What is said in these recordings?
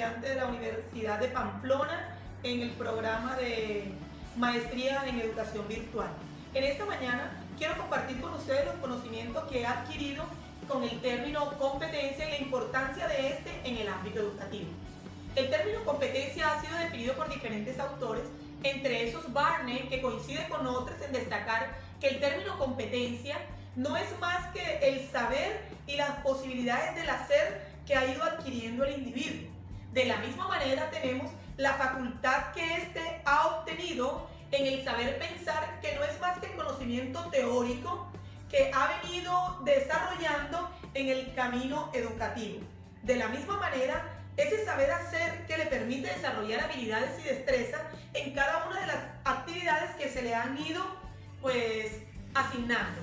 estudiante de la Universidad de Pamplona en el programa de Maestría en Educación Virtual. En esta mañana quiero compartir con ustedes los conocimientos que he adquirido con el término competencia y la importancia de este en el ámbito educativo. El término competencia ha sido definido por diferentes autores, entre esos Barney, que coincide con otros en destacar que el término competencia no es más que el saber y las posibilidades del hacer que ha ido adquiriendo el individuo. De la misma manera tenemos la facultad que éste ha obtenido en el saber pensar, que no es más que el conocimiento teórico que ha venido desarrollando en el camino educativo. De la misma manera, ese saber hacer que le permite desarrollar habilidades y destrezas en cada una de las actividades que se le han ido asignando.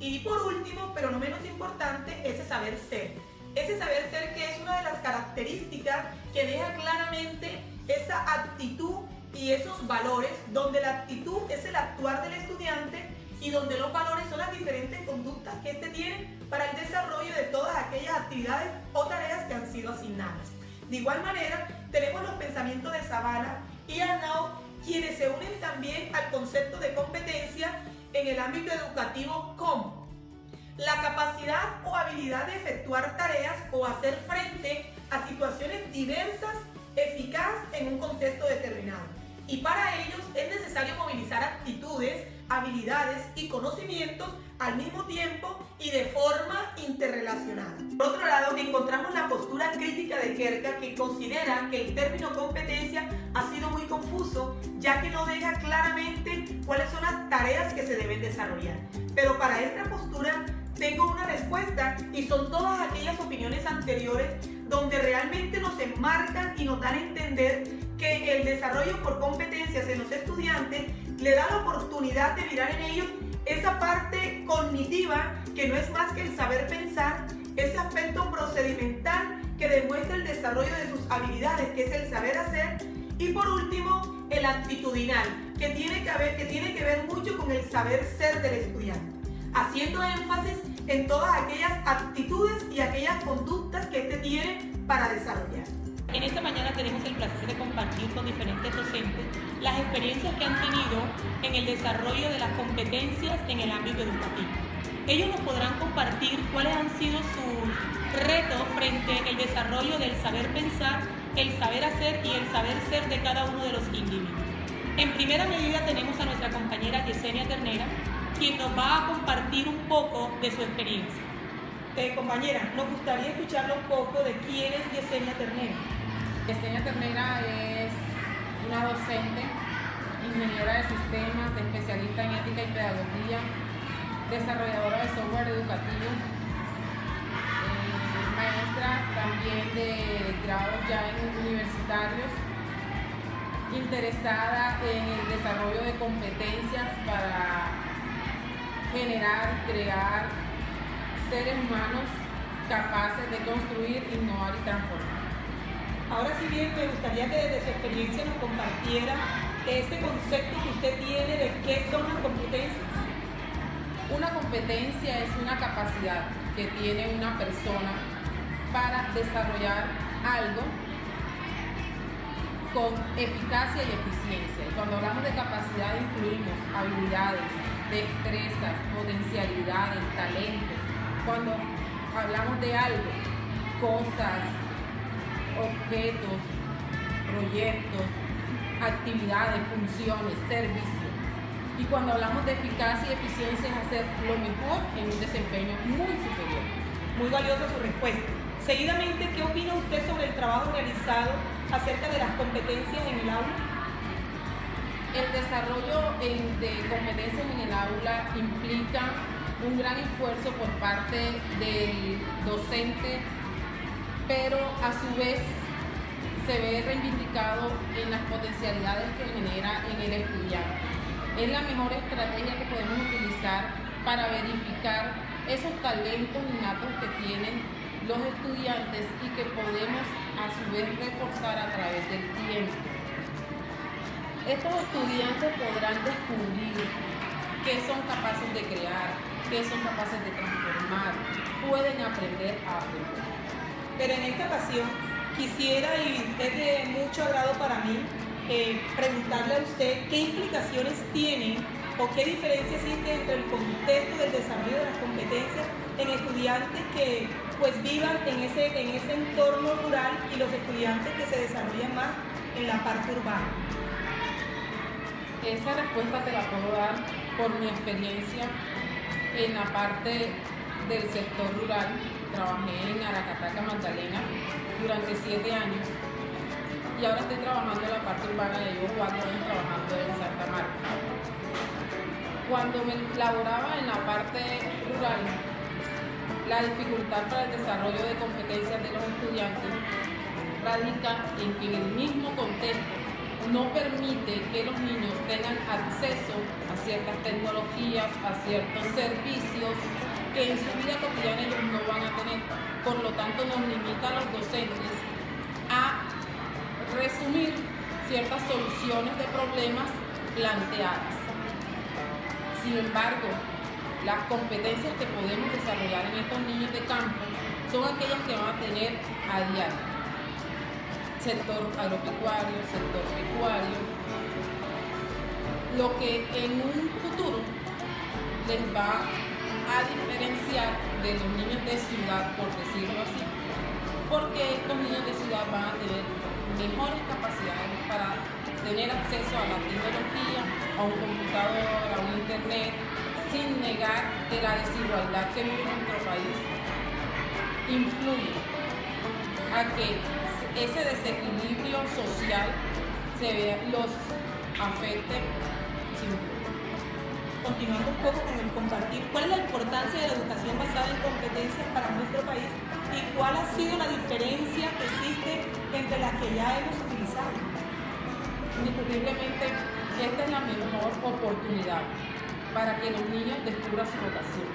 Y por último, pero no menos importante, ese saber ser. Ese saber ser que es una de las características que deja claramente esa actitud y esos valores, donde la actitud es el actuar del estudiante y donde los valores son las diferentes conductas que éste tiene para el desarrollo de todas aquellas actividades o tareas que han sido asignadas. De igual manera, tenemos los pensamientos de Zavala y Arnaud, quienes se unen también al concepto de competencia en el ámbito educativo como la capacidad o habilidad de efectuar tareas o hacer frente a situaciones diversas, eficaz en un contexto determinado. Y para ellos es necesario movilizar actitudes, habilidades y conocimientos al mismo tiempo y de forma interrelacionada. Por otro lado, encontramos la postura crítica de Kierkegaard, que considera que el término competencia ha sido muy confuso, ya que no deja claramente cuáles son las tareas que se deben desarrollar. Pero para esta postura tengo una respuesta, y son todas aquellas opiniones anteriores donde realmente nos enmarcan y nos dan a entender que el desarrollo por competencias en los estudiantes le da la oportunidad de mirar en ellos esa parte cognitiva, que no es más que el saber pensar, ese aspecto procedimental que demuestra el desarrollo de sus habilidades, que es el saber hacer, y por último el actitudinal, que tiene que ver mucho con el saber ser del estudiante, haciendo énfasis en todas aquellas actitudes y aquellas conductas que éste tiene para desarrollar. En esta mañana tenemos el placer de compartir con diferentes docentes las experiencias que han tenido en el desarrollo de las competencias en el ámbito educativo. Ellos nos podrán compartir cuáles han sido sus retos frente al desarrollo del saber pensar, el saber hacer y el saber ser de cada uno de los individuos. En primera medida tenemos a nuestra compañera Yesenia Ternera, quien nos va a compartir un poco de su experiencia. Compañera, nos gustaría escucharle un poco de quién es Yesenia Ternera. Yesenia Ternera es una docente, ingeniera de sistemas, especialista en ética y pedagogía, desarrolladora de software educativo, maestra también de grados ya en universitarios, interesada en el desarrollo de competencias para generar y crear seres humanos capaces de construir, innovar y transformar. Ahora sí bien, me gustaría que desde su experiencia nos compartiera ese concepto que usted tiene de qué son las competencias. Una competencia es una capacidad que tiene una persona para desarrollar algo con eficacia y eficiencia. Y cuando hablamos de capacidad incluimos habilidades, destrezas, potencialidades, talentos. Cuando hablamos de algo, cosas, objetos, proyectos, actividades, funciones, servicios. Y cuando hablamos de eficacia y eficiencia es hacer lo mejor en un desempeño muy superior. Muy valiosa su respuesta. Seguidamente, ¿qué opina usted sobre el trabajo realizado acerca de las competencias en el aula? El desarrollo de competencias en el aula implica un gran esfuerzo por parte del docente, pero a su vez se ve reivindicado en las potencialidades que genera en el estudiante. Es la mejor estrategia que podemos utilizar para verificar esos talentos innatos que tienen los estudiantes y que podemos a su vez reforzar a través del tiempo. Estos estudiantes podrán descubrir qué son capaces de crear, qué son capaces de transformar, pueden aprender a aprender. Pero en esta ocasión quisiera, y es de mucho agrado para mí, preguntarle a usted qué implicaciones tiene o qué diferencia existe entre el contexto del desarrollo de las competencias en estudiantes que pues vivan en ese entorno rural y los estudiantes que se desarrollan más en la parte urbana. Esa respuesta te la puedo dar por mi experiencia en la parte del sector rural. Trabajé en Aracataca, Magdalena, durante 7 años y ahora estoy trabajando en la parte urbana, y llevo 4 años trabajando en Santa Marta. Cuando me laboraba en la parte rural, la dificultad para el desarrollo de competencias de los estudiantes radica en que en el mismo contexto no permite que los niños tengan acceso a ciertas tecnologías, a ciertos servicios que en su vida cotidiana ellos no van a tener. Por lo tanto, nos limita a los docentes a resumir ciertas soluciones de problemas planteadas. Sin embargo, las competencias que podemos desarrollar en estos niños de campo son aquellas que van a tener a diario. Sector agropecuario, sector pecuario, lo que en un futuro les va a diferenciar de los niños de ciudad, por decirlo así, porque estos niños de ciudad van a tener mejores capacidades para tener acceso a la tecnología, a un computador, a un internet, sin negar que la desigualdad que vive nuestro país influye a que ese desequilibrio social los afecte. Continuando un poco con el compartir, ¿cuál es la importancia de la educación basada en competencias para nuestro país y cuál ha sido la diferencia que existe entre las que ya hemos utilizado? Indiscutiblemente, esta es la mejor oportunidad para que los niños descubran su vocación.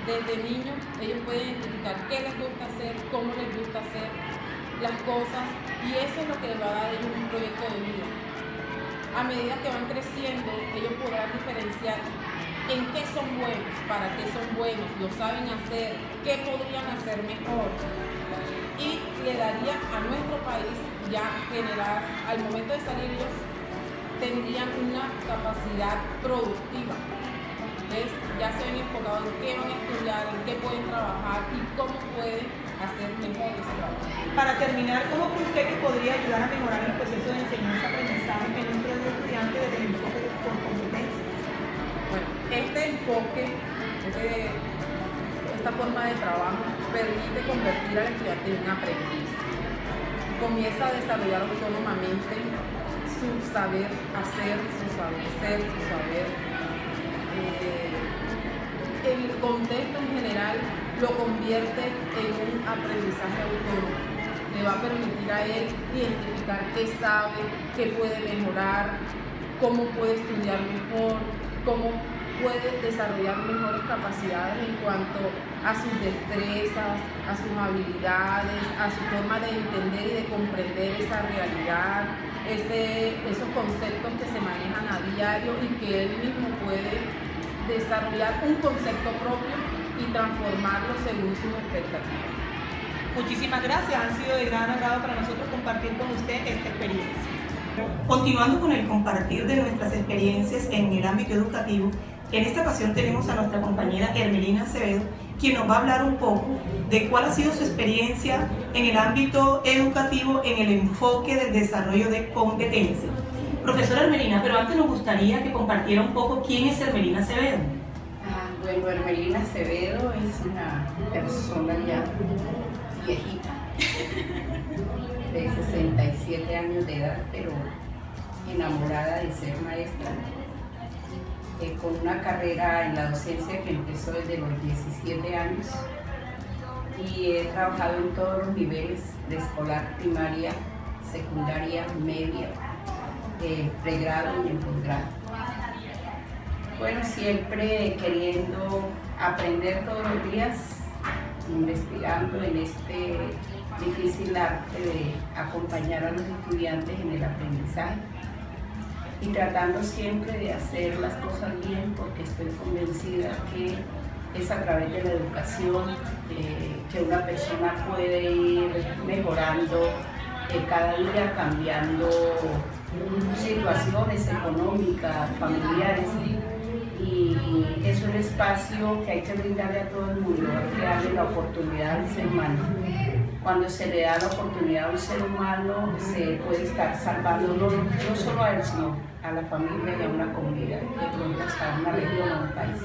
Desde niños ellos pueden identificar qué les gusta hacer, cómo les gusta hacer las cosas, y eso es lo que les va a dar a ellos un proyecto de vida. A medida que van creciendo, ellos podrán diferenciar en qué son buenos, para qué son buenos, lo saben hacer, qué podrían hacer mejor. Y le daría a nuestro país ya generar, al momento de salir ellos, tendrían una capacidad productiva. ¿Ves? Ya se ven enfocados en qué van a estudiar, en qué pueden trabajar y cómo pueden hacer mejor ese trabajo. Para terminar, ¿cómo cree usted que podría ayudar a mejorar el proceso de enseñanza-aprendizaje en nuestros estudiantes desde el enfoque por competencias? Bueno, este enfoque, esta forma de trabajo permite convertir al estudiante en un aprendiz. Comienza a desarrollar autónomamente su saber hacer, su saber ser, su saber. En el contexto en general lo convierte en un aprendizaje autónomo. Le va a permitir a él identificar qué sabe, qué puede mejorar, cómo puede estudiar mejor, cómo puede desarrollar mejores capacidades en cuanto a sus destrezas, a sus habilidades, a su forma de entender y de comprender esa realidad, esos conceptos que se manejan a diario y que él mismo puede desarrollar un concepto propio y transformarlo según sus expectativas. Muchísimas gracias, han sido de gran agrado para nosotros compartir con usted esta experiencia. Continuando con el compartir de nuestras experiencias en el ámbito educativo, en esta ocasión tenemos a nuestra compañera Hermelina Acevedo, quien nos va a hablar un poco de cuál ha sido su experiencia en el ámbito educativo en el enfoque del desarrollo de competencias. Profesora Hermelina, pero antes nos gustaría que compartiera un poco quién es Hermelina Acevedo. Bueno, Hermelina Acevedo es una persona ya viejita, de 67 años de edad, pero enamorada de ser maestra, con una carrera en la docencia que empezó desde los 17 años y he trabajado en todos los niveles de escolar, primaria, secundaria, media, pregrado y en posgrado. Bueno, siempre queriendo aprender todos los días, investigando en este difícil arte de acompañar a los estudiantes en el aprendizaje y tratando siempre de hacer las cosas bien, porque estoy convencida que Es a través de la educación que una persona puede ir mejorando, cada día cambiando situaciones económicas, familiares. Y es un espacio que hay que brindarle a todo el mundo, hay que darle la oportunidad al ser humano. Cuando se le da la oportunidad a un ser humano, se puede estar salvando no solo a él, sino a la familia y a una comunidad, de pronto hasta una región o un país.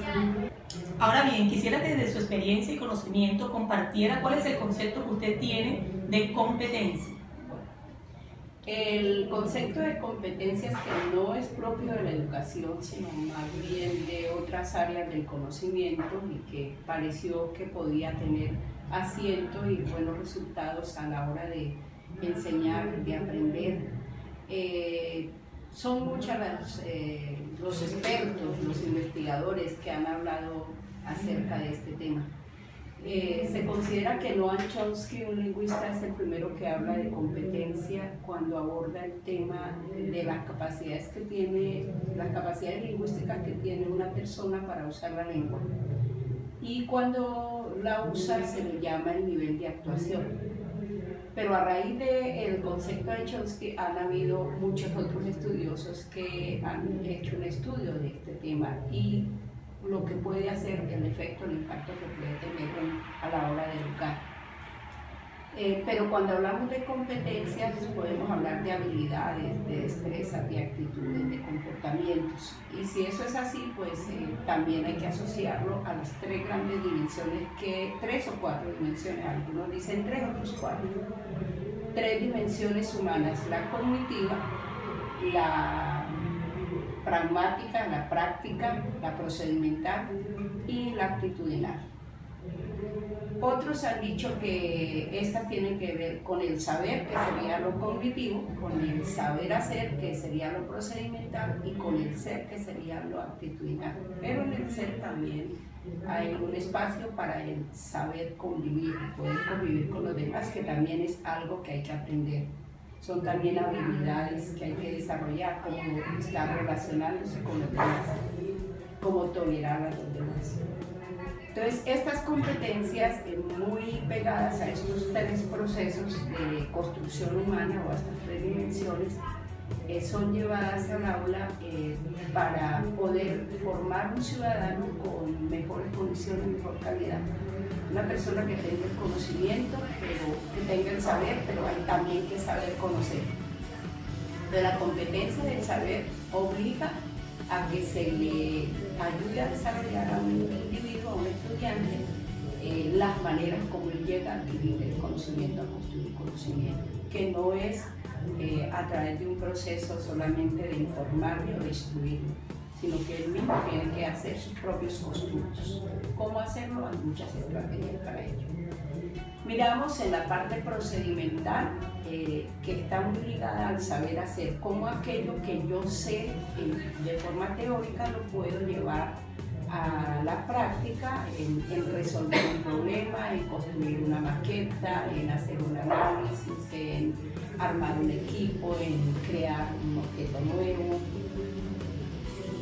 Ahora bien, quisiera que desde su experiencia y conocimiento compartiera cuál es el concepto que usted tiene de competencia. El concepto de competencias que no es propio de la educación, sino más bien de otras áreas del conocimiento y que pareció que podía tener asiento y buenos resultados a la hora de enseñar, de aprender. Son muchos los expertos, los investigadores que han hablado acerca de este tema. Se considera que Noam Chomsky, un lingüista, es el primero que habla de competencia cuando aborda el tema de las capacidades que tiene, las capacidades lingüísticas que tiene una persona para usar la lengua. Y cuando la usa se le llama el nivel de actuación. Pero a raíz del concepto de Chomsky han habido muchos otros estudiosos que han hecho un estudio de este tema y lo que puede hacer, el efecto, el impacto que puede tener a la hora de educar. Pero cuando hablamos de competencias podemos hablar de habilidades, de destrezas, de actitudes, de comportamientos. Y si eso es así, pues también hay que asociarlo a las tres grandes dimensiones, tres o cuatro dimensiones, algunos dicen tres, otros cuatro. Tres dimensiones humanas: la cognitiva, la pragmática, la práctica, la procedimental y la actitudinal. Otros han dicho que estas tienen que ver con el saber, que sería lo cognitivo, con el saber hacer, que sería lo procedimental, y con el ser, que sería lo actitudinal. Pero en el ser también hay un espacio para el saber convivir, poder convivir con los demás, que también es algo que hay que aprender. Son también habilidades que hay que desarrollar, como estar relacionándose con los demás, como tolerar a los demás. Entonces, estas competencias muy pegadas a estos tres procesos de construcción humana o a estas tres dimensiones son llevadas al aula para poder formar un ciudadano con mejores condiciones, mejor calidad. Una persona que tenga el conocimiento, pero que tenga el saber, pero hay también que saber conocer. De la competencia del saber obliga a que se le ayude a desarrollar a un individuo, a un estudiante, las maneras como él llega a adquirir el conocimiento, a construir conocimiento, que no es a través de un proceso solamente de informarle o de instruirle, sino que él mismo tiene que hacer sus propios constructos. ¿Cómo hacerlo? Hay muchas estrategias para ello. Miramos en la parte procedimental, que está muy ligada al saber hacer, cómo aquello que yo sé de forma teórica lo puedo llevar a la práctica, en resolver un problema, en construir una maqueta, en hacer un análisis, en armar un equipo, en crear un objeto nuevo.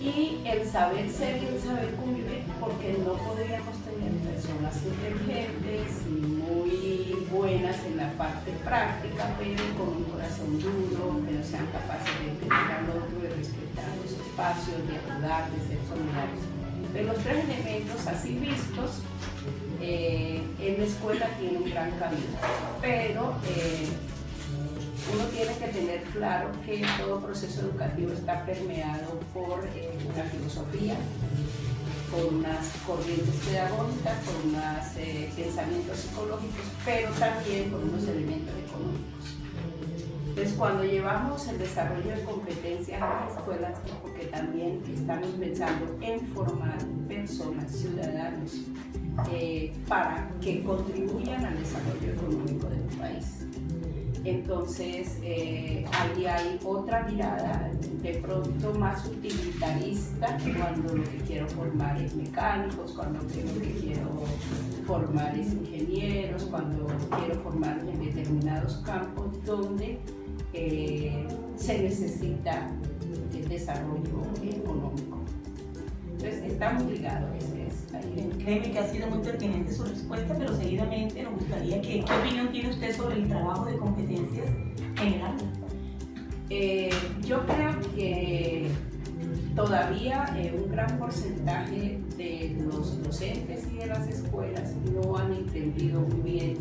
Y el saber ser y el saber convivir, porque no podríamos tener personas inteligentes y muy buenas en la parte práctica, pero con un corazón duro, que no sean capaces de entender al otro, de respetar los espacios, de ayudar, de ser solidarios. De los tres elementos así vistos, en la escuela tiene un gran camino, pero uno tiene que tener claro que todo proceso educativo está permeado por una filosofía, por unas corrientes pedagógicas, por unos pensamientos psicológicos, pero también por unos elementos económicos. Entonces, cuando llevamos el desarrollo de competencias a las escuelas, porque también estamos pensando en formar personas, ciudadanos, para que contribuyan al desarrollo económico de un país. Entonces, ahí hay otra mirada, de pronto más utilitarista, cuando lo que quiero formar es mecánicos, cuando lo que quiero formar es ingenieros, cuando quiero formar en determinados campos donde se necesita el desarrollo económico. Entonces está muy ligado, ese es ahí. Créeme que ha sido muy pertinente su respuesta, pero seguidamente nos gustaría que, ¿qué opinión tiene usted sobre el trabajo de competencias en el aula? Yo creo que todavía un gran porcentaje de los docentes y de las escuelas no han entendido muy bien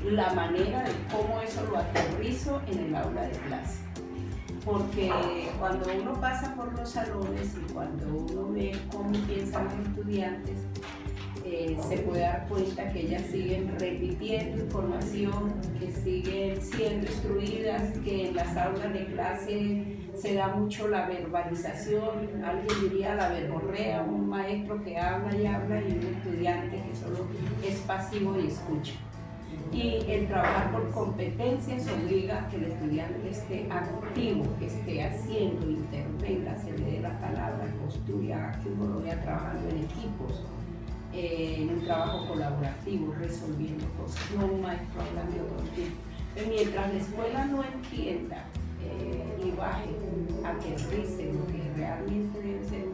la manera de cómo eso lo aterrizo en el aula de clase. Porque cuando uno pasa por los salones y cuando uno ve cómo piensan los estudiantes, se puede dar cuenta que ellas siguen repitiendo información, que siguen siendo instruidas, que en las aulas de clase se da mucho la verbalización, alguien diría la verborrea, un maestro que habla y un estudiante que solo es pasivo y escucha. Y el trabajar por competencias obliga a que el estudiante esté activo, que esté haciendo, intervenga, se le dé la palabra, costure, haga que uno lo vea trabajando en equipos, en un trabajo colaborativo, resolviendo cosas, no un maestro hablando todo el tiempo. Pero mientras la escuela no entienda y baje, aterrice lo que realmente debe ser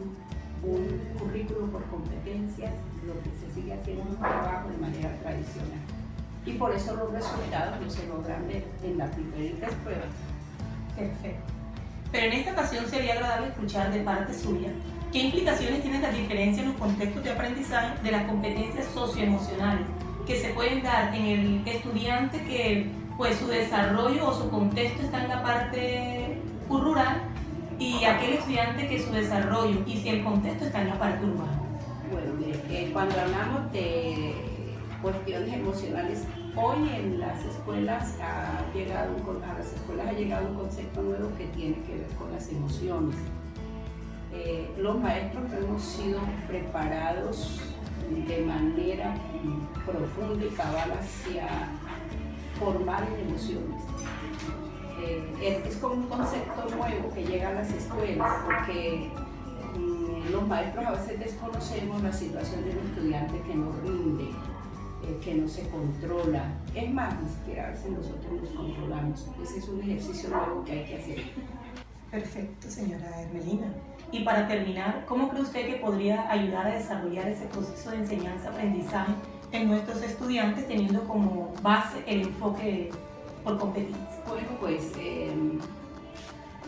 un currículo por competencias, lo que se sigue haciendo es un trabajo de manera tradicional. Y por eso los resultados no se logran ver en las diferentes pruebas. Perfecto. Pero en esta ocasión sería agradable escuchar de parte suya qué implicaciones tienen las diferencias en los contextos de aprendizaje de las competencias socioemocionales que se pueden dar en el estudiante que pues su desarrollo o su contexto está en la parte rural y aquel estudiante que su desarrollo y si el contexto está en la parte urbana. Bueno, mire, cuando hablamos de cuestiones emocionales, hoy en las escuelas ha llegado un concepto nuevo que tiene que ver con las emociones. Los maestros hemos sido preparados de manera profunda y cabal hacia formar en emociones. Es como un concepto nuevo que llega a las escuelas porque los maestros a veces desconocemos la situación del estudiante que no rinde, que no se controla. Es más, ni siquiera a veces nosotros nos controlamos. Ese es un ejercicio nuevo que hay que hacer. Perfecto, señora Hermelina. Y para terminar, ¿cómo cree usted que podría ayudar a desarrollar ese proceso de enseñanza-aprendizaje en nuestros estudiantes teniendo como base el enfoque por competencia? Bueno, pues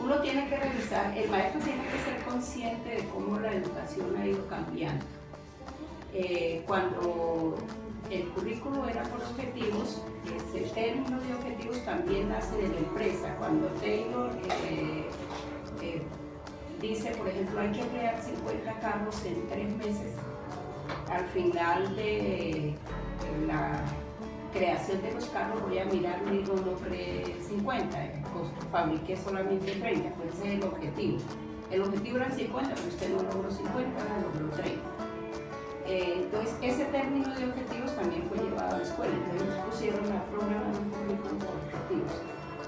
uno tiene que revisar, el maestro tiene que ser consciente de cómo la educación ha ido cambiando. Cuando el currículo era por objetivos, el término de objetivos también nace de la empresa. Cuando Taylor dice, por ejemplo, hay que crear 50 carros en 3 meses, al final de la creación de los carros voy a mirar, digo, no creé 50, pues fabriqué solamente 30, pues ese es el objetivo. El objetivo era 50, pero usted no logró 50, logró 30. Entonces, ese término de objetivos también fue llevado a la escuela, entonces pusieron la programa de un currículo por objetivos.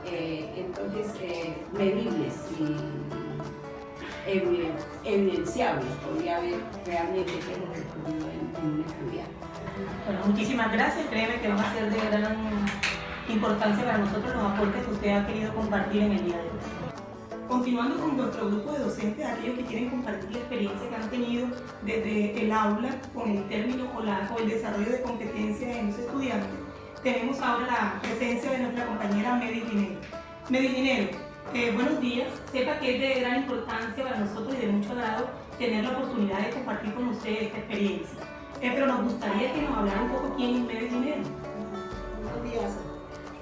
Entonces, medibles y evidenciables, podría haber realmente qué es lo que ocurrió en un estudiante. Bueno, muchísimas gracias, créeme que van a ser de gran importancia para nosotros los aportes que usted ha querido compartir en el día de hoy. Continuando con nuestro grupo de docentes, aquellos que quieren compartir la experiencia que han tenido desde el aula con el término o el desarrollo de competencias en los estudiantes, tenemos ahora la presencia de nuestra compañera Medi Dinero. Medi Dinero, buenos días. Sepa que es de gran importancia para nosotros y de mucho agrado tener la oportunidad de compartir con usted esta experiencia. Pero nos gustaría que nos hablara un poco quién es Medi Dinero. Buenos días.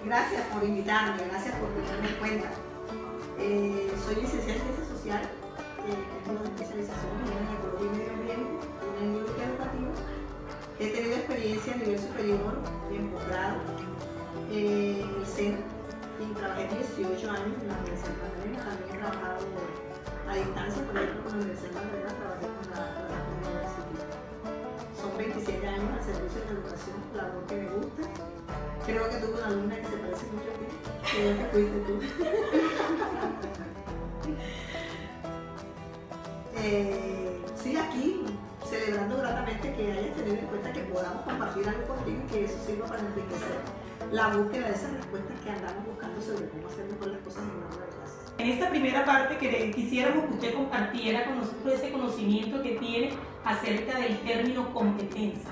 Gracias por invitarme, gracias por tenerme en cuenta. Soy licenciada en Ciencias Sociales, tengo una especialización en Ecología y Medio Ambiente, en el nivel educativo. He tenido experiencia a nivel superior y en posgrado en el SENA y trabajé 18 años en la Universidad de Magdalena. También he trabajado a distancia, por ejemplo, con la Universidad de Magdalena, trabajé con la University. Son 27 años al servicio de la educación, labor que me gusta. Creo que tuve una alumna que se parece mucho a ti, creo que fuiste tú. Sí, aquí, celebrando gratamente que hayas tenido en cuenta que podamos compartir algo contigo y que eso sirva para enriquecer la búsqueda de esas respuestas que andamos buscando sobre cómo hacer mejor las cosas en una hora de clases. En esta primera parte quisiéramos que usted compartiera con nosotros ese conocimiento que tiene acerca del término competencia.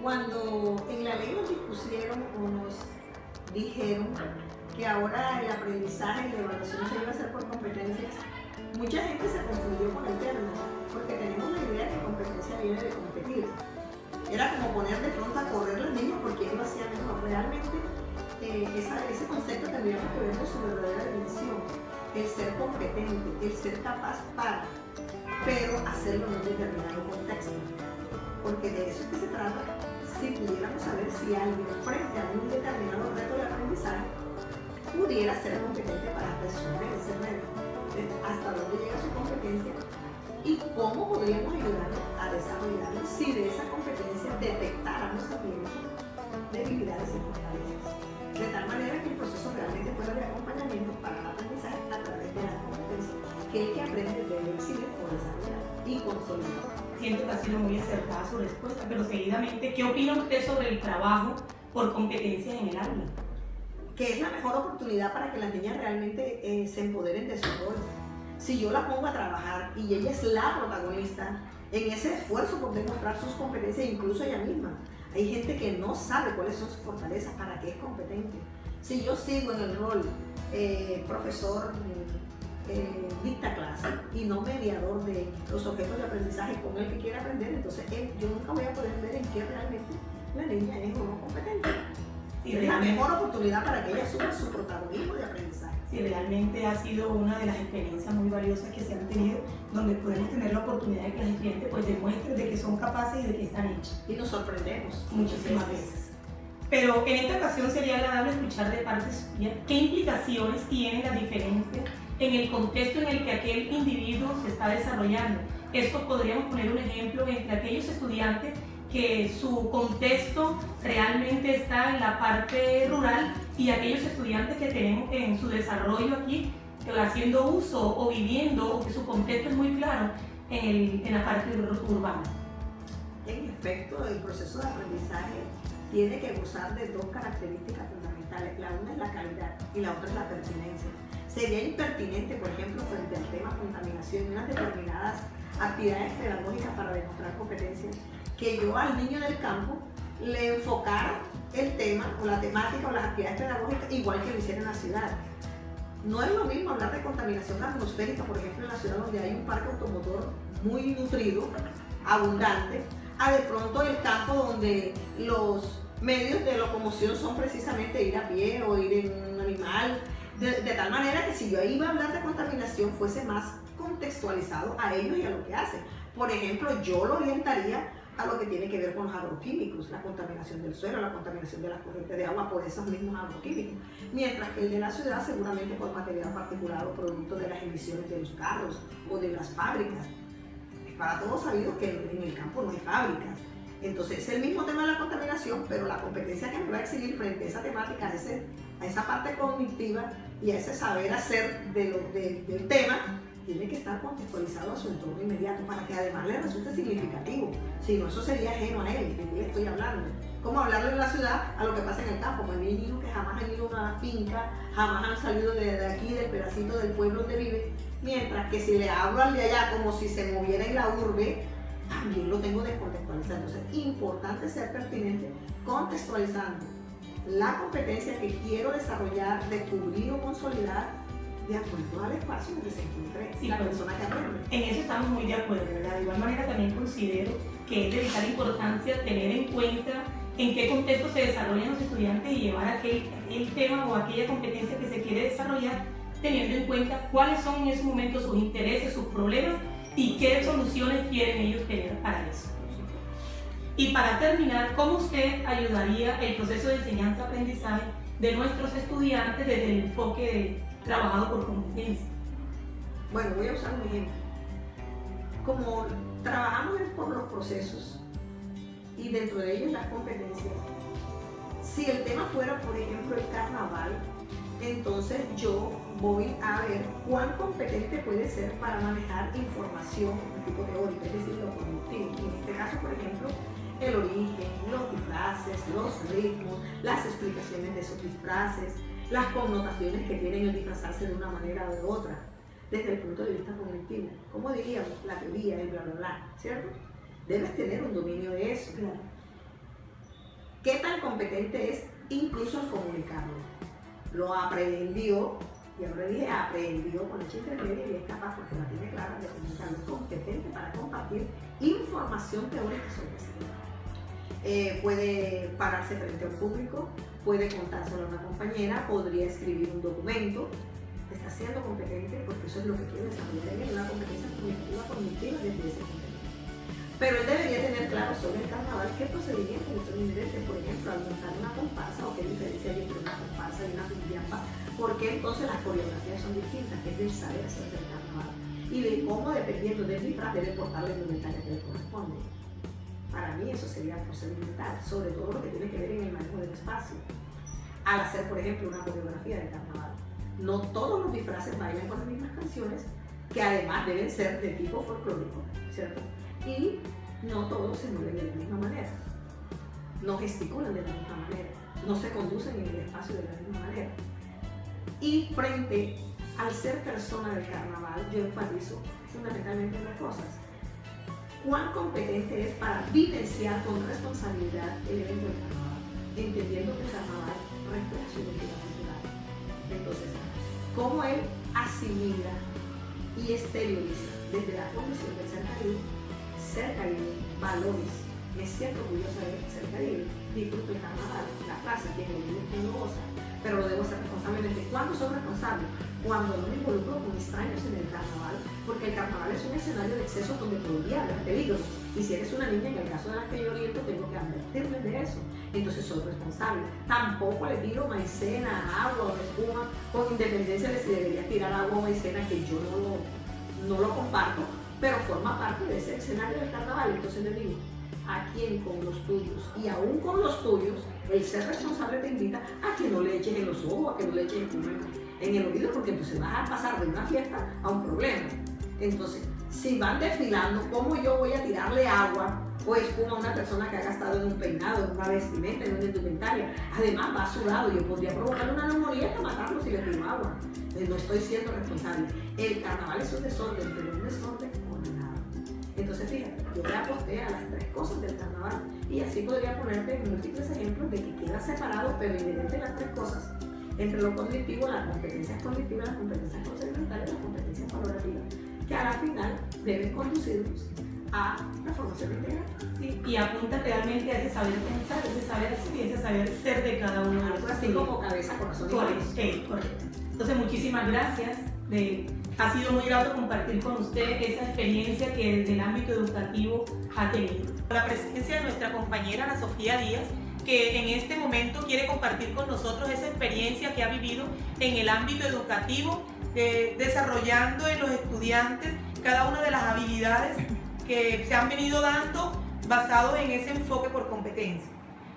Cuando en la ley nos dispusieron o nos dijeron que ahora el aprendizaje y la evaluación se iba a hacer por competencias, mucha gente se confundió con el término, porque tenemos la idea que competencia viene de competir. Era como poner de pronto a correr los niños porque él lo hacía mejor. Realmente ese concepto tendríamos que ver con su verdadera dimensión, el ser competente, el ser capaz para, pero hacerlo en un determinado contexto. Porque de eso es que se trata. Si pudiéramos saber si alguien frente a un determinado reto de aprendizaje pudiera ser competente para resolver ese reto, hasta dónde llega su competencia y cómo podríamos ayudarlo a desarrollarlo si de esa competencia detectáramos también debilidades y fortalezas. De tal manera que el proceso realmente fuera de acompañamiento para el aprendizaje a través de la competencia, que el que aprende debe exhibir o desarrollar y consolidar. Siento que ha sido muy acertada su respuesta, pero seguidamente, ¿qué opina usted sobre el trabajo por competencias en el aula? Que es la mejor oportunidad para que las niñas realmente se empoderen de su rol. Si yo la pongo a trabajar y ella es la protagonista en ese esfuerzo por demostrar sus competencias, incluso ella misma. Hay gente que no sabe cuáles son sus fortalezas, para qué es competente. Si yo sigo en el rol profesor, dicta clase y no mediador de los objetos de aprendizaje con el que quiere aprender, entonces yo nunca voy a poder ver en qué realmente la niña es o no competente. Sí, es la mejor oportunidad para que ella asuma su protagonismo de aprendizaje. Sí, realmente ha sido una de las experiencias muy valiosas que se han tenido, donde podemos tener la oportunidad de que las estudiantes pues demuestren de que son capaces y de que están hechas. Y nos sorprendemos Muchísimas veces. Pero en esta ocasión sería agradable escuchar de parte suya qué implicaciones tienen las diferencias en el contexto en el que aquel individuo se está desarrollando. Esto podríamos poner un ejemplo entre aquellos estudiantes que su contexto realmente está en la parte rural y aquellos estudiantes que tenemos en su desarrollo aquí, haciendo uso o viviendo, o que su contexto es muy claro en la parte urbana. En efecto, el proceso de aprendizaje tiene que gozar de dos características fundamentales. La una es la calidad y la otra es la pertinencia. Sería impertinente, por ejemplo, frente al tema contaminación y unas determinadas actividades pedagógicas para demostrar competencias, que yo al niño del campo le enfocara el tema o la temática o las actividades pedagógicas igual que lo hiciera en la ciudad. No es lo mismo hablar de contaminación atmosférica, por ejemplo, en la ciudad donde hay un parque automotor muy nutrido, abundante, a de pronto el campo donde los medios de locomoción son precisamente ir a pie o ir en un animal, de tal manera que si yo iba a hablar de contaminación fuese más contextualizado a ellos y a lo que hacen. Por ejemplo, yo lo orientaría a lo que tiene que ver con los agroquímicos, la contaminación del suelo, la contaminación de las corrientes de agua por esos mismos agroquímicos, mientras que el de la ciudad seguramente por material particular o producto de las emisiones de los carros o de las fábricas. Es para todos sabido que en el campo no hay fábricas. Entonces es el mismo tema de la contaminación, pero la competencia que me va a exhibir frente a esa temática, a esa parte cognitiva y a ese saber hacer del tema, tiene que estar contextualizado a su entorno inmediato para que además le resulte significativo. Si no, eso sería ajeno a él, de qué le estoy hablando. ¿Cómo hablarle en la ciudad a lo que pasa en el campo? Pues hay niños que jamás han ido a una finca, jamás han salido de aquí, del pedacito del pueblo donde vive, mientras que si le hablo al de allá como si se moviera en la urbe, también lo tengo descontextualizado. Entonces es importante ser pertinente contextualizando la competencia que quiero desarrollar, descubrir o consolidar de acuerdo al espacio en que se encuentre la persona que aprende. En eso estamos muy de acuerdo, ¿verdad? De igual manera también considero que es de vital importancia tener en cuenta en qué contexto se desarrollan los estudiantes y llevar aquel tema o aquella competencia que se quiere desarrollar, teniendo en cuenta cuáles son en ese momento sus intereses, sus problemas y qué soluciones quieren ellos tener para eso. Y para terminar, ¿cómo usted ayudaría el proceso de enseñanza-aprendizaje de nuestros estudiantes desde el enfoque de trabajado por competencia? Bueno, voy a usar un ejemplo. Como trabajamos por los procesos y dentro de ellos las competencias, si el tema fuera, por ejemplo, el carnaval, entonces yo voy a ver cuán competente puede ser para manejar información de tipo teórico, es decir, lo cognitivo. En este caso, por ejemplo, el origen, los disfraces, los ritmos, las explicaciones de esos disfraces, las connotaciones que tienen el disfrazarse de una manera o de otra, desde el punto de vista cognitivo. Como diríamos, la teoría, el bla bla bla, ¿cierto? Debes tener un dominio de eso. Claro. ¿Qué tan competente es incluso al comunicarlo? Lo aprendió, y ahora dije aprendió con leche intermedia y es capaz, porque la tiene clara, de comunicarlo, competente para compartir información teórica sobre ese tema. Puede pararse frente a un público, puede contárselo a una compañera, podría escribir un documento. Está siendo competente porque eso es lo que quiere desarrollar en él, una competencia cognitiva desde ese punto. Pero él debería tener claro sobre el carnaval qué procedimientos son inherentes, por ejemplo, al montar una comparsa o qué diferencia hay entre una comparsa y una cumbiamba, porque entonces las coreografías son distintas, que es del saber hacer del carnaval y de cómo, dependiendo del disfraz, debe portar la indumentaria que le corresponde. Para mí eso sería procedimental, sobre todo lo que tiene que ver en el manejo del espacio. Al hacer, por ejemplo, una coreografía del carnaval, no todos los disfraces bailan con las mismas canciones, que además deben ser de tipo folclórico, ¿cierto? Y no todos se mueven de la misma manera, no gesticulan de la misma manera, no se conducen en el espacio de la misma manera. Y frente al ser persona del carnaval, yo enfatizo fundamentalmente en dos cosas. ¿Cuán competente es para vivenciar con responsabilidad el evento del carnaval? Entendiendo que el carnaval refleja su identidad cultural. Entonces, ¿cómo él asimila y exterioriza desde la condición del ser caribe, valores? Me siento orgullosa de ser caribe, disfruto el carnaval, la frase, quien lo vive, quien lo goza, pero lo debo hacer responsablemente. ¿Cuándo soy responsable? Cuando no me involucro con extraños en el carnaval, porque el carnaval es un escenario de exceso donde podría haber peligro. Y si eres una niña, en el caso de las que yo oriento, tengo que advertirles de eso. Entonces soy responsable. Tampoco le tiro maicena, agua o espuma, con independencia de si debería tirar agua o maicena, que yo no lo comparto, pero forma parte de ese escenario del carnaval. Entonces le digo, a quien con los tuyos, y aún con los tuyos, el ser responsable te invita a que no le eches en los ojos, a que no le eches en el oído, porque entonces vas a pasar de una fiesta a un problema. Entonces, si van desfilando, ¿cómo yo voy a tirarle agua o espuma a una persona que ha gastado en un peinado, en una vestimenta, en una indumentaria? Además va sudado, yo podría provocar una neumonía hasta matarlo si le tiro agua. Entonces, no estoy siendo responsable. El carnaval es un desorden, pero un desorden ordenado. Entonces, fíjate, yo le aposté a las tres cosas del carnaval y así podría ponerte múltiples ejemplos de que queda separado, pero inherente las tres cosas. Entre lo cognitivo, las competencias cognitivas, las competencias procedimentales, las competencias valorativas, que a la final deben conducirnos a la formación integral. Sí, y apunta realmente a ese saber pensar, ese saber ser y ese saber ser de cada uno. Algo así como cabeza, corazón y manos. Correcto. Entonces, muchísimas gracias. Ha sido muy grato compartir con usted esa experiencia que desde el ámbito educativo ha tenido. La presencia de nuestra compañera Ana Sofía Díaz, que en este momento quiere compartir con nosotros esa experiencia que ha vivido en el ámbito educativo, desarrollando en los estudiantes cada una de las habilidades que se han venido dando basados en ese enfoque por competencia.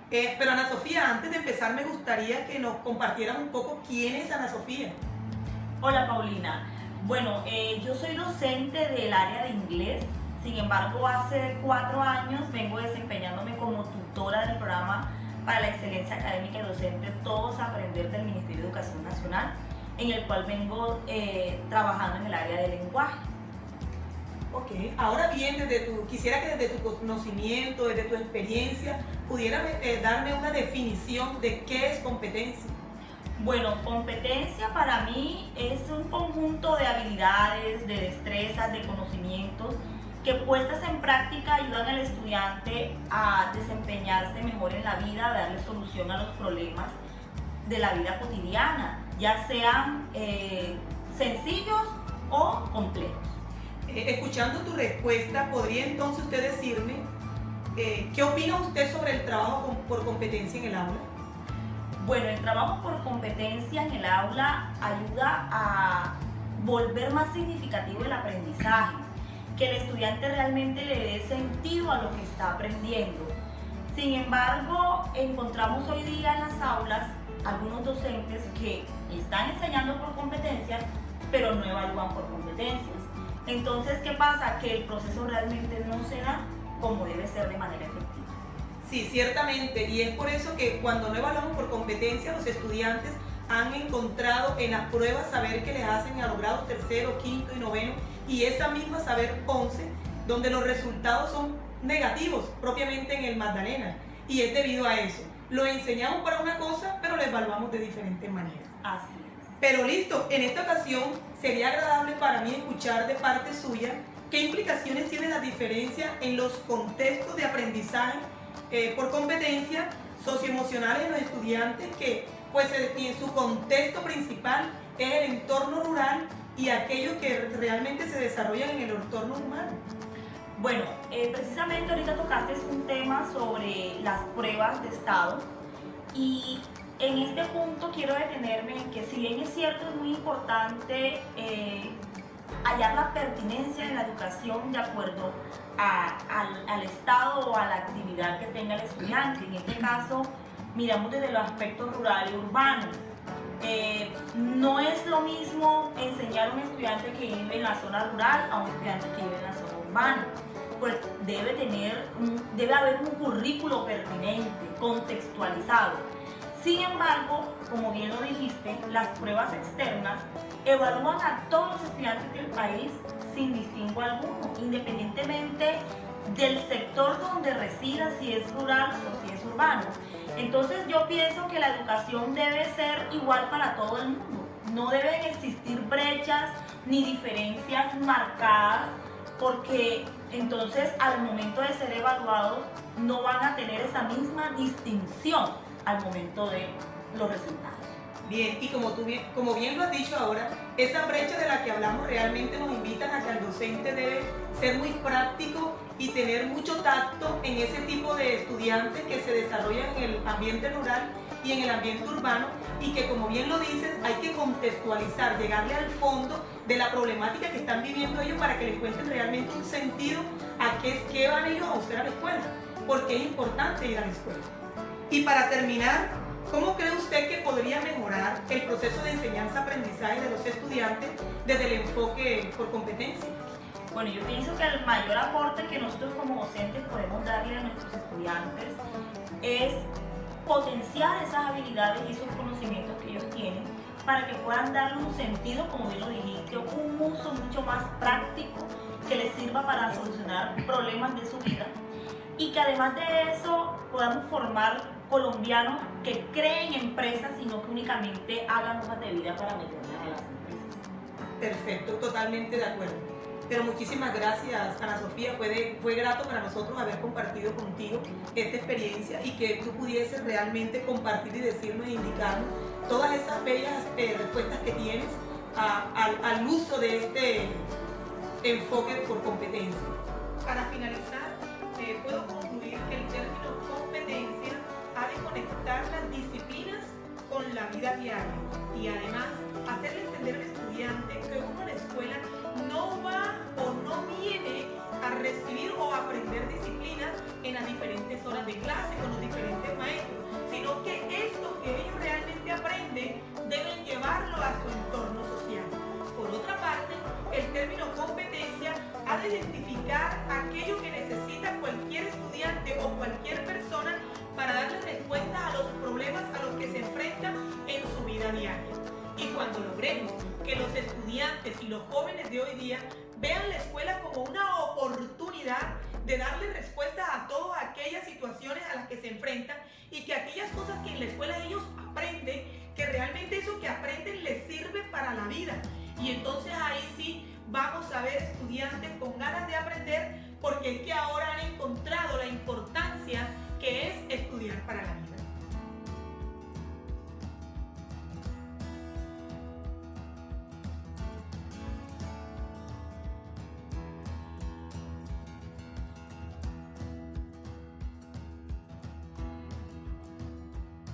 Pero Ana Sofía, antes de empezar me gustaría que nos compartieras un poco quién es Ana Sofía. Hola Paulina, bueno, yo soy docente del área de inglés, sin embargo hace 4 años vengo desempeñándome como tutora del programa para la excelencia académica y docente Todos a Aprender del Ministerio de Educación Nacional, en el cual vengo trabajando en el área de lenguaje. Ok, ahora bien, quisiera que desde tu conocimiento, desde tu experiencia, pudieras darme una definición de qué es competencia. Bueno, competencia para mí es un conjunto de habilidades, de destrezas, de conocimientos que puestas en práctica ayudan al estudiante a desempeñarse mejor en la vida, a darle solución a los problemas de la vida cotidiana, ya sean sencillos o complejos. Escuchando tu respuesta, ¿podría entonces usted decirme qué opina usted sobre el trabajo por competencia en el aula? Bueno, el trabajo por competencia en el aula ayuda a volver más significativo el aprendizaje, que el estudiante realmente le dé sentido a lo que está aprendiendo. Sin embargo, encontramos hoy día en las aulas algunos docentes que están enseñando por competencias, pero no evalúan por competencias. Entonces, ¿qué pasa? Que el proceso realmente no se da como debe ser de manera efectiva. Sí, ciertamente, y es por eso que cuando no evaluamos por competencia, los estudiantes han encontrado en las pruebas saber que les hacen a los grados tercero, quinto y noveno, y esa misma saber 11, donde los resultados son negativos propiamente en el Magdalena, y es debido a eso. Lo enseñamos para una cosa, pero lo evaluamos de diferentes maneras. Así es. Pero listo, en esta ocasión sería agradable para mí escuchar de parte suya qué implicaciones tiene la diferencia en los contextos de aprendizaje por competencia socioemocionales en los estudiantes, que pues en su contexto principal es el entorno rural y aquellos que realmente se desarrollan en el entorno urbano. Bueno, precisamente ahorita tocaste un tema sobre las pruebas de estado, y en este punto quiero detenerme en que, si bien es cierto, es muy importante hallar la pertinencia de la educación de acuerdo al estado o a la actividad que tenga el estudiante. En este caso, miramos desde los aspectos rural y urbano. No es lo mismo enseñar a un estudiante que vive en la zona rural a un estudiante que vive en la zona urbana. Pues debe haber un currículo pertinente, contextualizado. Sin embargo, como bien lo dijiste, las pruebas externas evalúan a todos los estudiantes del país sin distingo alguno, independientemente del sector donde resida, si es rural o si es urbano. Entonces yo pienso que la educación debe ser igual para todo el mundo. No deben existir brechas ni diferencias marcadas, porque entonces al momento de ser evaluados no van a tener esa misma distinción al momento de los resultados. Bien, y como bien lo has dicho ahora, esa brecha de la que hablamos realmente nos invitan a que el docente debe ser muy práctico y tener mucho tacto en ese tipo de estudiantes que se desarrollan en el ambiente rural y en el ambiente urbano, y que, como bien lo dices, hay que contextualizar, llegarle al fondo de la problemática que están viviendo ellos para que le encuentren realmente un sentido a qué van ellos a buscar a la escuela, porque es importante ir a la escuela. Y para terminar, ¿cómo cree usted que podría mejorar el proceso de enseñanza-aprendizaje de los estudiantes desde el enfoque por competencia? Bueno, yo pienso que el mayor aporte que nosotros como docentes podemos darle a nuestros estudiantes es potenciar esas habilidades y esos conocimientos que ellos tienen, para que puedan darle un sentido, como bien lo dijiste, un uso mucho más práctico que les sirva para solucionar problemas de su vida, y que además de eso podamos formar colombianos que creen empresas y no que únicamente hagan hojas de vida para meterlas a las empresas. Perfecto, totalmente de acuerdo. Pero muchísimas gracias, Ana Sofía. Fue grato para nosotros haber compartido contigo esta experiencia y que tú pudieses realmente compartir y decirnos e indicarnos todas esas bellas respuestas que tienes al uso de este enfoque por competencia. Para finalizar, puedo concluir que el término competencia ha de conectar las disciplinas con la vida diaria y además hacerle entender al estudiante que uno en la escuela no va o no viene a recibir o a aprender disciplinas en las diferentes horas de clase con los diferentes maestros, sino que esto que ellos realmente aprenden deben llevarlo a su entorno social. Por otra parte, el término competencia ha de identificar aquello que necesita cualquier estudiante o cualquier persona para darle respuesta a los problemas a los que se enfrentan en su vida diaria. Y cuando logremos que los estudiantes y los jóvenes de hoy día vean la escuela como una oportunidad de darle respuesta a todas aquellas situaciones a las que se enfrentan, y que aquellas cosas que en la escuela ellos aprenden, que realmente eso que aprenden les sirve para la vida. Y entonces ahí sí vamos a ver estudiantes con ganas de aprender, porque es que ahora